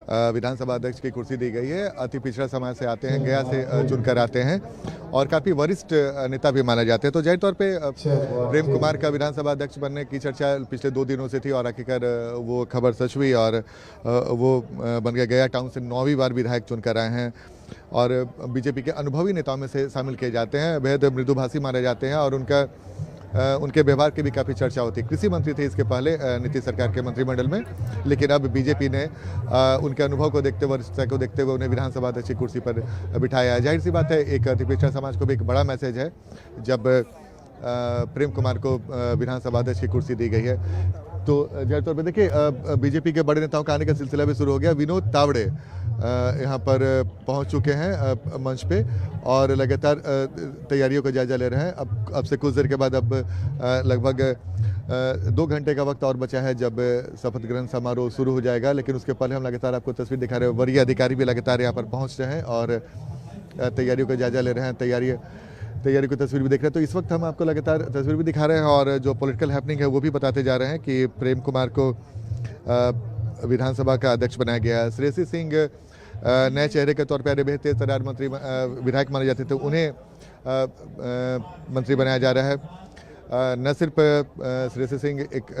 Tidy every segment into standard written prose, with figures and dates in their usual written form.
विधानसभा अध्यक्ष की कुर्सी दी गई है। अति पिछड़ा समाज से आते हैं, गया से चुनकर आते हैं और काफ़ी वरिष्ठ नेता भी माने जाते हैं। तो जाहिर तौर पे प्रेम कुमार का विधानसभा अध्यक्ष बनने की चर्चा पिछले 2 दिनों से थी और आखिरकार वो खबर सच हुई और वो बन गया टाउन से 9वीं बार विधायक चुनकर आए हैं और बीजेपी के अनुभवी नेताओं में से शामिल किए जाते हैं। बेहद मृदुभाषी माने जाते हैं और उनके व्यवहार की भी काफ़ी चर्चा होती है। कृषि मंत्री थे इसके पहले नीतीश सरकार के मंत्रिमंडल में, लेकिन अब बीजेपी ने उनके अनुभव को देखते हुए, वरिष्ठता को देखते हुए उन्हें विधानसभा अध्यक्ष की कुर्सी पर बिठाया है। जाहिर सी बात है, एक अति पिछड़ा समाज को भी एक बड़ा मैसेज है जब प्रेम कुमार को विधानसभा अध्यक्ष की कुर्सी दी गई है। तो जाहिर तौर पर देखिए, बीजेपी के बड़े नेताओं का आने का सिलसिला भी शुरू हो गया। विनोद तावड़े यहाँ पर पहुँच चुके हैं मंच पे और लगातार तैयारियों का जायजा ले रहे हैं। अब से कुछ देर के बाद अब लगभग 2 घंटे का वक्त और बचा है जब शपथ ग्रहण समारोह शुरू हो जाएगा, लेकिन उसके पहले हम लगातार आपको तस्वीर दिखा रहे हैं। वरीय अधिकारी भी लगातार यहाँ पर पहुँच रहे हैं और तैयारियों का जायजा ले रहे हैं, तैयारी की तस्वीर भी देख रहे हैं। तो इस वक्त हम आपको लगातार तस्वीर भी दिखा रहे हैं और जो पॉलिटिकल हैपनिंग है वो भी बताते जा रहे हैं कि प्रेम कुमार को विधानसभा का अध्यक्ष बनाया गया है। श्रेयसी सिंह नए चेहरे के तौर पर बेहद तेज तर्रार मंत्री विधायक माने जाते थे, उन्हें मंत्री बनाया जा रहा है। न सिर्फ श्रेयसी सिंह एक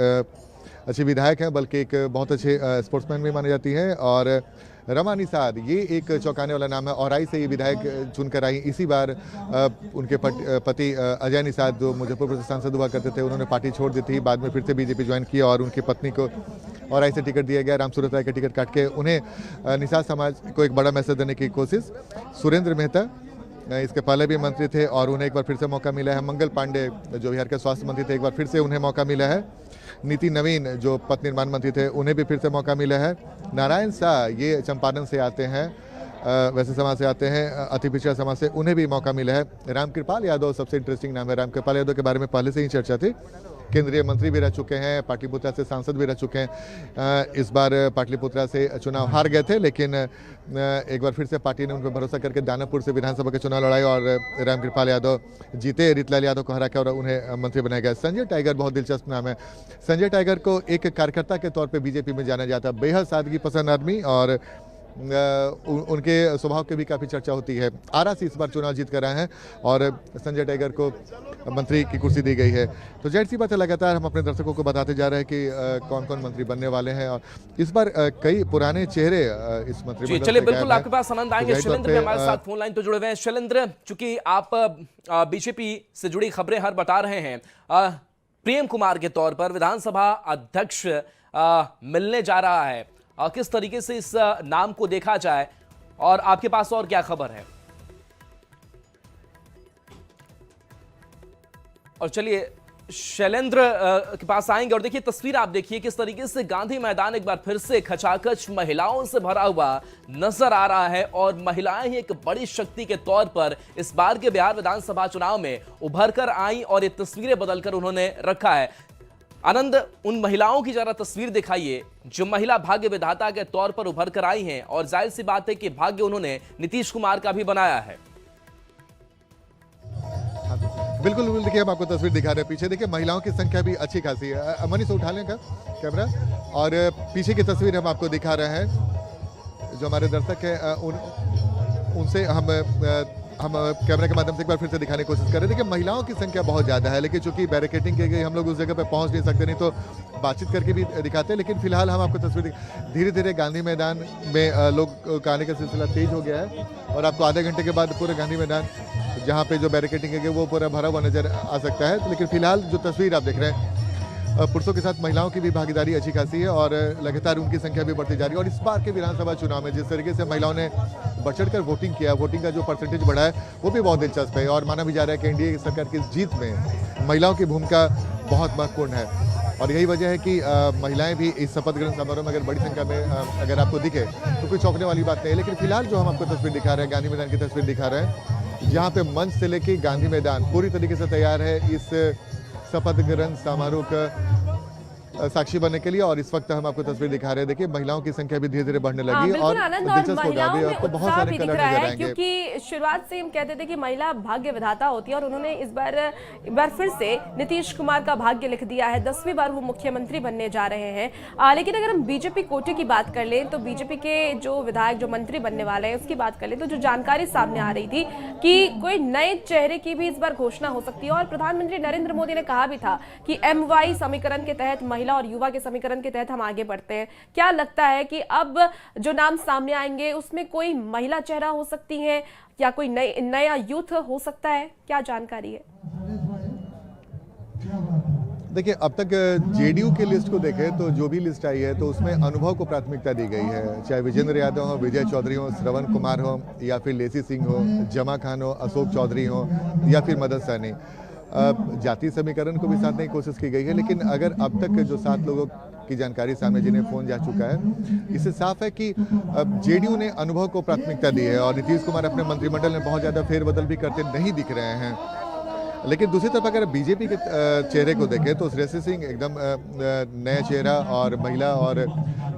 अच्छे विधायक हैं बल्कि एक बहुत अच्छे स्पोर्ट्समैन भी मानी जाती है और रमा निषाद ये एक चौंकाने वाला नाम है। औराई से ये विधायक चुनकर आई। इसी बार उनके पति अजय निषाद जो मुजफ्फरपुर से सांसद हुआ करते थे, उन्होंने पार्टी छोड़ दी थी, बाद में फिर से बीजेपी ज्वाइन किया और उनकी पत्नी को औराई से टिकट दिया गया। रामसूरत राय का टिकट काट के उन्हें निषाद समाज को एक बड़ा मैसेज देने की कोशिश। सुरेंद्र मेहता इसके पहले भी मंत्री थे और उन्हें एक बार फिर से मौका मिला है। मंगल पांडे जो बिहार के स्वास्थ्य मंत्री थे, एक बार फिर से उन्हें मौका मिला है। नीति नवीन जो पथ निर्माण मंत्री थे, उन्हें भी फिर से मौका मिला है। नारायण शाह ये चंपारण से आते हैं, वैसे समाज से आते हैं, अति पिछड़ा समाज से, उन्हें भी मौका मिला है। रामकृपाल यादव सबसे इंटरेस्टिंग नाम है। रामकृपाल यादव के बारे में पहले से ही चर्चा थी, केंद्रीय मंत्री भी रह चुके हैं, पाटलिपुत्रा से सांसद भी रह चुके हैं। इस बार पाटलिपुत्रा से चुनाव हार गए थे, लेकिन एक बार फिर से पार्टी ने उन पर भरोसा करके दानापुर से विधानसभा के चुनाव लड़ाए और रामकृपाल यादव जीते, रीतलाल यादव को हरा के और उन्हें मंत्री बनाया गया। संजय टाइगर बहुत दिलचस्प नाम है। संजय टाइगर को एक कार्यकर्ता के तौर पर बीजेपी में जाना जाता है। बेहद सादगी पसंद आदमी और उनके स्वभाव की भी काफ़ी चर्चा होती है। आरा से इस बार चुनाव जीत कर आए हैं और संजय टाइगर को मंत्री की कुर्सी दी गई है। तो जाहिर सी बात है, लगातार हम अपने दर्शकों को बताते जा रहे हैं कि कौन कौन मंत्री बनने वाले हैं और इस बार कई पुराने चेहरे इस मंत्रिमंडल चलिए बिल्कुल आपके पास आनंद आएंगे। शैलेंद्र भी हमारे साथ फोन लाइन पर जुड़े हुए हैं। शैलेंद्र, चूंकि आप बीजेपी से जुड़ी खबरें हर बता रहे हैं, प्रेम कुमार के तौर पर विधानसभा अध्यक्ष मिलने जा रहा है, किस तरीके से इस नाम को देखा जाए और आपके पास और क्या खबर है? और चलिए शैलेंद्र के पास आएंगे और देखिए तस्वीर आप देखिए किस तरीके से गांधी मैदान एक बार फिर से खचाखच महिलाओं से भरा हुआ नजर आ रहा है और महिलाएं ही एक बड़ी शक्ति के तौर पर इस बार के बिहार विधानसभा चुनाव में उभर कर आई और ये तस्वीरें बदलकर उन्होंने रखा है। आनंद, उन महिलाओं की जरा तस्वीर दिखाइए जो महिला भाग्य विधाता के तौर पर उभर कर आई हैं और जाहिर सी बात है कि भाग्य उन्होंने नीतीश कुमार का भी बनाया है। बिल्कुल बिल्कुल, देखिए हम आपको तस्वीर दिखा रहे हैं। पीछे देखिए महिलाओं की संख्या भी अच्छी खासी है। मनीष उठा लें का कैमरा और पीछे की तस्वीर हम आपको दिखा रहे हैं। जो हमारे दर्शक हैं उनसे हम कैमरा के माध्यम से एक बार फिर से दिखाने की कोशिश कर रहे हैं। देखिए महिलाओं की संख्या बहुत ज़्यादा है, लेकिन चूंकि बैरिकेडिंग की गई हम लोग उस जगह पे पहुंच नहीं सकते, नहीं तो बातचीत करके भी दिखाते हैं। लेकिन फिलहाल हम आपको तस्वीर धीरे धीरे गांधी मैदान में लोग का आने का सिलसिला तेज हो गया है और आपको आधे घंटे के बाद पूरे गांधी मैदान जहाँ पे जो बैरिकेडिंग है वो पूरा भरा हुआ नजर आ सकता है। लेकिन फिलहाल जो तस्वीर आप देख रहे हैं, पुरुषों के साथ महिलाओं की भी भागीदारी अच्छी खासी है और लगातार उनकी संख्या भी बढ़ती जा रही है। और इस बार के विधानसभा चुनाव में जिस तरीके से महिलाओं ने बढ़ चढ़कर वोटिंग किया, वोटिंग का जो परसेंटेज बढ़ा है वो भी बहुत दिलचस्प है और माना भी जा रहा है कि एनडीए सरकार की जीत में महिलाओं की भूमिका बहुत महत्वपूर्ण है। और यही वजह है कि महिलाएं भी इस शपथ ग्रहण समारोह में अगर बड़ी संख्या में अगर आपको दिखे तो कोई चौंकने वाली बात नहीं है। लेकिन फिलहाल जो हम आपको तस्वीर दिखा रहे हैं, गांधी मैदान की तस्वीर दिखा रहे हैं, जहाँ पे मंच से लेके गांधी मैदान पूरी तरीके से तैयार है इस शपथ ग्रहण समारोह साक्षी बनने के लिए। और इस वक्त हम आपको तस्वीर दिखा रहे हैं, देखिए महिलाओं की संख्या भी धीरे धीरे बढ़ने लगी और आनंद, और महिलाओं में आपको बहुत उत्साह सारे भी कलर दिख रहा नजर है, आएंगे। क्योंकि शुरुआत से हम कहते थे कि महिला भाग्य विधाता होती है और उन्होंने इस बार फिर से नीतीश कुमार का भाग्य लिख दिया है। 10वीं बार वो मुख्यमंत्री बनने जा रहे हैं। लेकिन अगर हम बीजेपी कोटे की बात कर लें तो बीजेपी के जो विधायक जो मंत्री बनने वाले हैं उसकी बात कर लें तो जो जानकारी सामने आ रही थी कि कोई नए चेहरे की भी इस बार घोषणा हो सकती है। और प्रधानमंत्री नरेंद्र मोदी ने कहा भी था कि MY समीकरण के तहत, महिला और युवा के समीकरण के तहत हम आगे बढ़ते हैं। क्या लगता है कि अब जो नाम सामने आएंगे उसमें कोई महिला चेहरा हो सकती है या कोई नया यूथ हो सकता है? क्या जानकारी है? देखिए, अब तक जेडीयू की लिस्ट को देखें तो जो भी लिस्ट आई है तो उसमें अनुभव को प्राथमिकता दी गई है। चाहे विजेंद्र यादव हो, विजय चौधरी हो, श्रवण कुमार हो, या फिर लेसी सिंह हो, जमा खान हो, अशोक चौधरी हो, या फिर मदन सहनी। जाति समीकरण को भी साधने की कोशिश की गई है, लेकिन अगर अब तक जो 7 लोगों की जानकारी सामने जिन्हें फोन जा चुका है, इससे साफ है कि जेडीयू ने अनुभव को प्राथमिकता दी है। और नीतीश कुमार अपने मंत्रिमंडल में बहुत ज़्यादा फेरबदल भी करते नहीं दिख रहे हैं। लेकिन दूसरी तरफ अगर बीजेपी के चेहरे को देखें तो श्रेयसी सिंह एकदम नया चेहरा और महिला और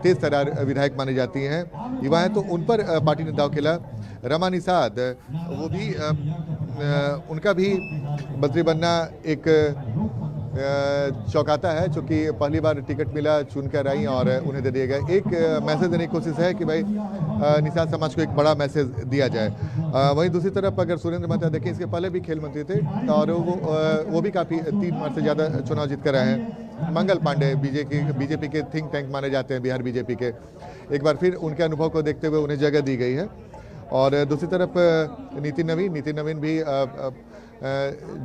तेज तर्रार विधायक मानी जाती हैं, युवा हैं, तो उन पर पार्टी ने दांव खेला। रमा निषाद, वो भी उनका भी मंत्री बनना एक चौंकाता है, क्योंकि पहली बार टिकट मिला, चुनकर आई और उन्हें दे दिया गया। एक मैसेज देने की कोशिश है कि भाई निषाद समाज को एक बड़ा मैसेज दिया जाए। वहीं दूसरी तरफ अगर सुरेंद्र महतो देखें, इसके पहले भी खेल मंत्री थे और वो भी काफ़ी 3 बार से ज़्यादा चुनाव जीत कर आए हैं। मंगल पांडे बीजेपी के थिंक टैंक माने जाते हैं बिहार बीजेपी के, एक बार फिर उनके अनुभव को देखते हुए उन्हें जगह दी गई है। और दूसरी तरफ नितिन नवीन भी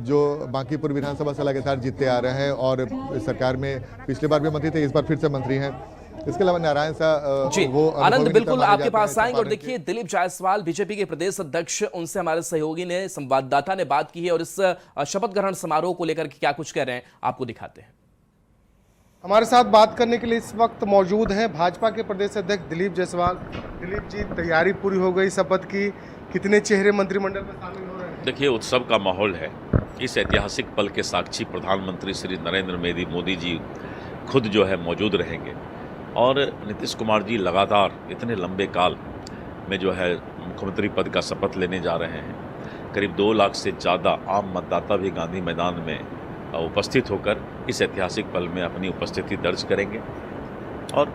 जो बांकीपुर विधानसभा से लगातार जीतते आ रहे हैं और सरकार में पिछली बार भी मंत्री थे, इस बार फिर से मंत्री हैं। इसके अलावा नारायण सा जी, वो आनंद बिल्कुल आपके पास आएंगे। और देखिए, दिलीप जायसवाल बीजेपी के प्रदेश अध्यक्ष, उनसे हमारे सहयोगी ने, संवाददाता ने बात की है और इस शपथ ग्रहण समारोह को लेकर क्या कुछ कह रहे हैं आपको दिखाते हैं। हमारे साथ बात करने के लिए इस वक्त मौजूद हैं भाजपा के प्रदेश अध्यक्ष दिलीप जायसवाल। दिलीप जी, तैयारी पूरी हो गई शपथ की, कितने चेहरे मंत्रिमंडल में शामिल हो रहे हैं? देखिए, उत्सव का माहौल है। इस ऐतिहासिक पल के साक्षी प्रधानमंत्री श्री नरेंद्र मोदी जी खुद जो है मौजूद रहेंगे और नीतीश कुमार जी लगातार इतने लंबे काल में जो है मुख्यमंत्री पद का शपथ लेने जा रहे हैं। करीब 2 लाख से ज़्यादा आम मतदाता भी गांधी मैदान में उपस्थित होकर इस ऐतिहासिक पल में अपनी उपस्थिति दर्ज करेंगे और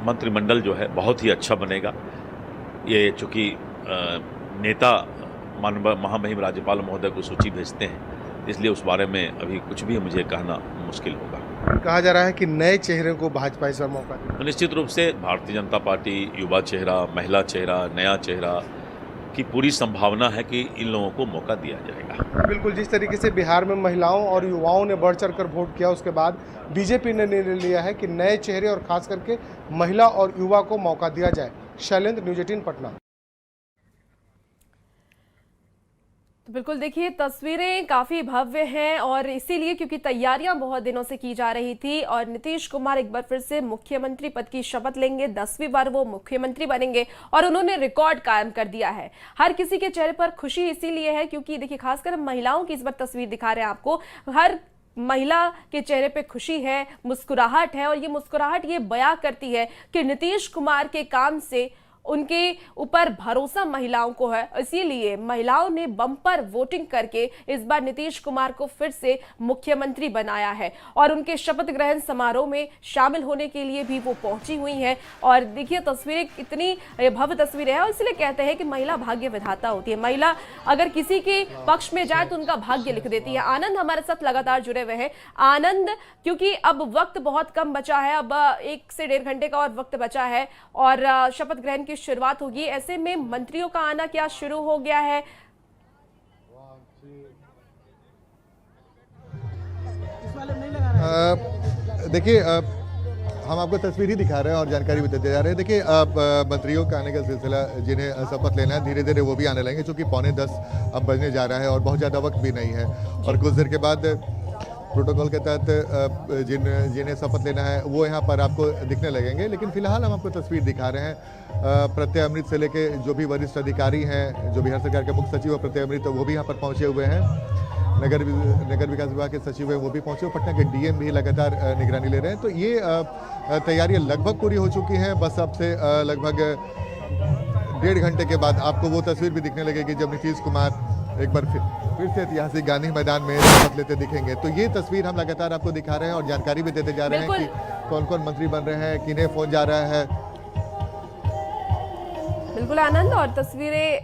मंत्रिमंडल जो है बहुत ही अच्छा बनेगा। ये चूँकि नेता महामहिम राज्यपाल महोदय को सूची भेजते हैं, इसलिए उस बारे में अभी कुछ भी मुझे कहना मुश्किल होगा। कहा जा रहा है कि नए चेहरे को भाजपा इस बार मौका देगी। तो निश्चित रूप से भारतीय जनता पार्टी युवा चेहरा, महिला चेहरा, नया चेहरा की पूरी संभावना है कि इन लोगों को मौका दिया जाएगा। बिल्कुल, जिस तरीके से बिहार में महिलाओं और युवाओं ने बढ़ चढ़ कर वोट किया, उसके बाद बीजेपी ने निर्णय लिया है कि नए चेहरे और खास करके महिला और युवा को मौका दिया जाए। शैलेंद्र, न्यूज़ 18 पटना। बिल्कुल, देखिए तस्वीरें काफ़ी भव्य हैं और इसीलिए क्योंकि तैयारियां बहुत दिनों से की जा रही थी और नीतीश कुमार एक बार फिर से मुख्यमंत्री पद की शपथ लेंगे। 10वीं बार वो मुख्यमंत्री बनेंगे और उन्होंने रिकॉर्ड कायम कर दिया है। हर किसी के चेहरे पर खुशी इसीलिए है क्योंकि देखिए, खासकर हम महिलाओं की इस बार तस्वीर दिखा रहे हैं आपको। हर महिला के चेहरे पे खुशी है, मुस्कुराहट है और ये मुस्कुराहट ये बयां करती है कि नीतीश कुमार के काम से उनके ऊपर भरोसा महिलाओं को है। इसीलिए महिलाओं ने बम्पर वोटिंग करके इस बार नीतीश कुमार को फिर से मुख्यमंत्री बनाया है और उनके शपथ ग्रहण समारोह में शामिल होने के लिए भी वो पहुंची हुई हैं। और देखिए तस्वीरें कितनी भव्य तस्वीरें हैं और इसलिए कहते हैं कि महिला भाग्य विधाता होती है। महिला अगर किसी के पक्ष में जाए तो उनका भाग्य लिख देती है। आनंद हमारे साथ लगातार जुड़े हुए हैं। आनंद, क्योंकि अब वक्त बहुत कम बचा है, अब 1 से 1.5 घंटे का और वक्त बचा है और शपथ ग्रहण की शुरुआत होगी, ऐसे में मंत्रियों का आना क्या शुरू हो गया है? देखिए, हम आपको तस्वीर ही दिखा रहे हैं और जानकारी भी देते जा रहे हैं। देखिए, मंत्रियों का आने का सिलसिला, जिन्हें शपथ लेना है, धीरे धीरे वो भी आने लगेंगे, क्योंकि 9:45 अब बजने जा रहा है और बहुत ज़्यादा वक्त भी नहीं है। और कुछ देर के बाद प्रोटोकॉल के तहत जिन्हें शपथ लेना है वो यहाँ पर आपको दिखने लगेंगे। लेकिन फिलहाल हम आपको तस्वीर दिखा रहे हैं। प्रत्यय अमृत से लेके जो भी वरिष्ठ अधिकारी हैं, जो बिहार सरकार के मुख्य सचिव प्रत्यय अमृत, वो भी यहाँ पर पहुँचे हुए हैं। नगर विकास विभाग के सचिव हैं वो भी पहुंचे, पटना के डीएम भी लगातार निगरानी ले रहे हैं। तो ये तैयारियां लगभग पूरी हो चुकी हैं। बस अब से लगभग 1.5 घंटे के बाद आपको वो तस्वीर भी दिखने लगेगी जब नीतीश कुमार एक बार फिर से ऐतिहासिक गांधी मैदान में शपथ लेते दिखेंगे। तो ये तस्वीर हम लगातार आपको दिखा रहे हैं और जानकारी भी देते जा रहे हैं कि कौन कौन मंत्री बन रहे हैं, किन्हें फोन जा रहा है। बिल्कुल आनंद, और तस्वीरें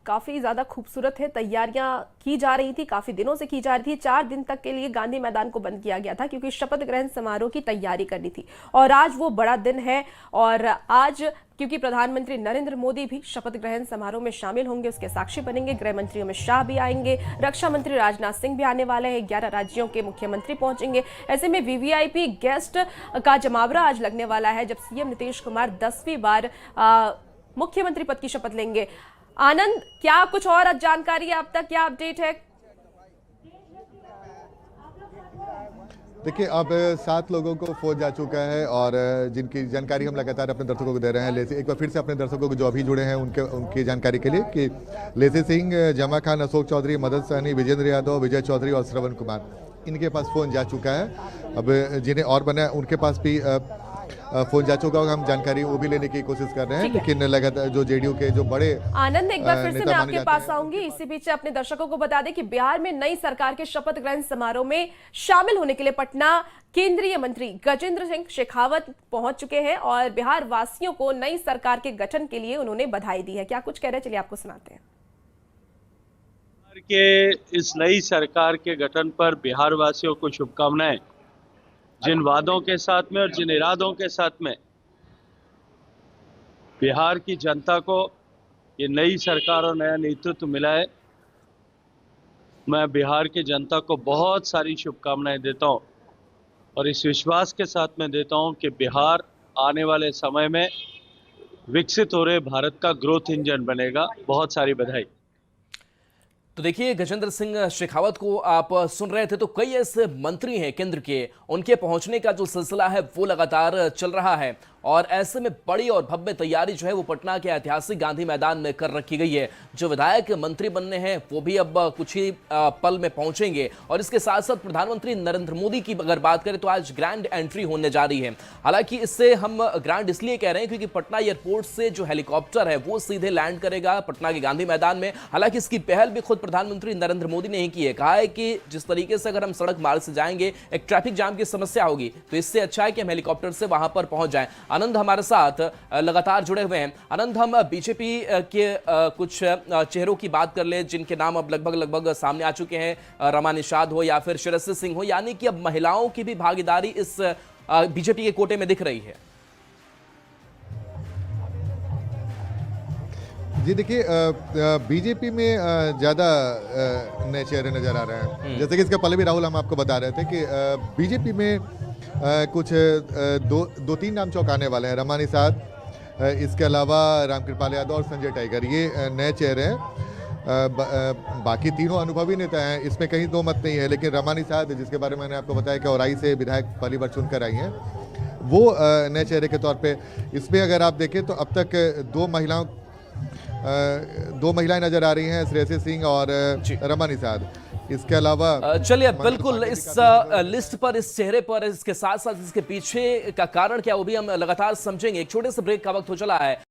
काफी ज्यादा खूबसूरत है। तैयारियां की जा रही थी, काफी दिनों से की जा रही थी। 4 दिन तक के लिए गांधी मैदान को बंद किया गया था क्योंकि शपथ ग्रहण समारोह की तैयारी करनी थी और आज वो बड़ा दिन है। और आज क्योंकि प्रधानमंत्री नरेंद्र मोदी भी शपथ ग्रहण समारोह में शामिल होंगे, उसके साक्षी बनेंगे। गृह मंत्री अमित शाह भी आएंगे, रक्षा मंत्री राजनाथ सिंह भी आने वाले हैं, 11 राज्यों के मुख्यमंत्री पहुंचेंगे। ऐसे में वीवीआईपी गेस्ट का जमावड़ा आज लगने वाला है जब सीएम नीतीश कुमार 10वीं बार मुख्यमंत्री पद की शपथ लेंगे। आनंद, क्या कुछ और जानकारी है अब तक, क्या अपडेट है? देखिए, अब 7 लोगों को फोन जा चुका है और जिनकी जानकारी हम लगातार अपने दर्शकों को दे रहे हैं। एक बार फिर से अपने दर्शकों को जो अभी जुड़े हैं उनकी जानकारी के लिए कि लेसी सिंह, जमा खान, अशोक चौधरी, मदन सहनी, विजेंद्र यादव, विजय चौधरी और श्रवण कुमार, इनके पास फोन जा चुका है। अब जिन्हें और बना उनके पास भी फोन जा चुका होगा। हम जानकारी वो भी लेने की कोशिश कर रहे हैं, लेकिन लगातार जो जेडीयू के जो बड़े आनंद, एक बार फिर से मैं आपके पास आऊंगी। इसी बीच अपने दर्शकों को बता दें कि बिहार में नई सरकार के शपथ ग्रहण समारोह में शामिल होने के लिए पटना केंद्रीय मंत्री गजेंद्र सिंह शेखावत पहुंच चुके हैं और बिहार वासियों को नई सरकार के गठन के लिए उन्होंने बधाई दी है। क्या कुछ कह रहे हैं, चलिए आपको सुनाते हैं। के इस नई सरकार के गठन पर बिहार वासियों को शुभकामनाएं। जिन वादों के साथ में और जिन इरादों के साथ में बिहार की जनता को ये नई सरकार और नया नेतृत्व मिला है, मैं बिहार की जनता को बहुत सारी शुभकामनाएं देता हूं और इस विश्वास के साथ में देता हूं कि बिहार आने वाले समय में विकसित हो रहे भारत का ग्रोथ इंजन बनेगा। बहुत सारी बधाई। तो देखिए, गजेंद्र सिंह शेखावत को आप सुन रहे थे। तो कई ऐसे मंत्री हैं केंद्र के, उनके पहुंचने का जो सिलसिला है वो लगातार चल रहा है और ऐसे में बड़ी और भव्य तैयारी जो है वो पटना के ऐतिहासिक गांधी मैदान में कर रखी गई है। जो विधायक मंत्री बनने हैं वो भी अब कुछ ही पल में पहुंचेंगे और इसके साथ साथ प्रधानमंत्री नरेंद्र मोदी की अगर बात करें तो आज ग्रैंड एंट्री होने जा रही है। हालांकि इससे हम ग्रैंड इसलिए कह रहे हैं क्योंकि पटना एयरपोर्ट से जो हेलीकॉप्टर है वो सीधे लैंड करेगा पटना के गांधी मैदान में। हालांकि इसकी पहल भी खुद प्रधानमंत्री नरेंद्र मोदी ने ही की है। कहा है कि जिस तरीके से अगर हम सड़क मार्ग से जाएंगे एक ट्रैफिक जाम की समस्या होगी, तो इससे अच्छा है कि हम हेलीकॉप्टर से वहां पर पहुंच जाएं। आनंद हमारे साथ लगातार जुड़े हुए हैं। आनंद, हम बीजेपी के कुछ चेहरों की बात कर ले जिनके नाम अब लगभग सामने आ चुके हैं, रमा निषाद हो या फिर श्रेयसी सिंह हो, यानी कि अब महिलाओं की भी भागीदारी इस बीजेपी के कोटे में दिख रही है। जी देखिए, बीजेपी में ज़्यादा नए चेहरे नजर आ रहे हैं। जैसे कि इसके पहले भी राहुल हम आपको बता रहे थे कि बीजेपी में कुछ 2-3 नाम चौंकाने वाले हैं। रमा निषाद, इसके अलावा रामकृपाल यादव और संजय टाइगर, ये नए चेहरे हैं। बाकी तीनों अनुभवी नेता हैं, इसमें कहीं दो मत नहीं है। लेकिन रमा निषाद, जिसके बारे में मैंने आपको बताया कि औराई से विधायक पहली बार चुनकर आई हैं, वो नए चेहरे के तौर पे इसमें अगर आप देखें तो अब तक 2 महिलाएं नजर आ रही हैं, श्रेयसी सिंह और रमा निषाद। इसके अलावा चलिए बिल्कुल इस लिस्ट पर, इस चेहरे पर, इसके साथ साथ इसके पीछे का कारण क्या वो भी हम लगातार समझेंगे। एक छोटे से ब्रेक का वक्त हो चला है।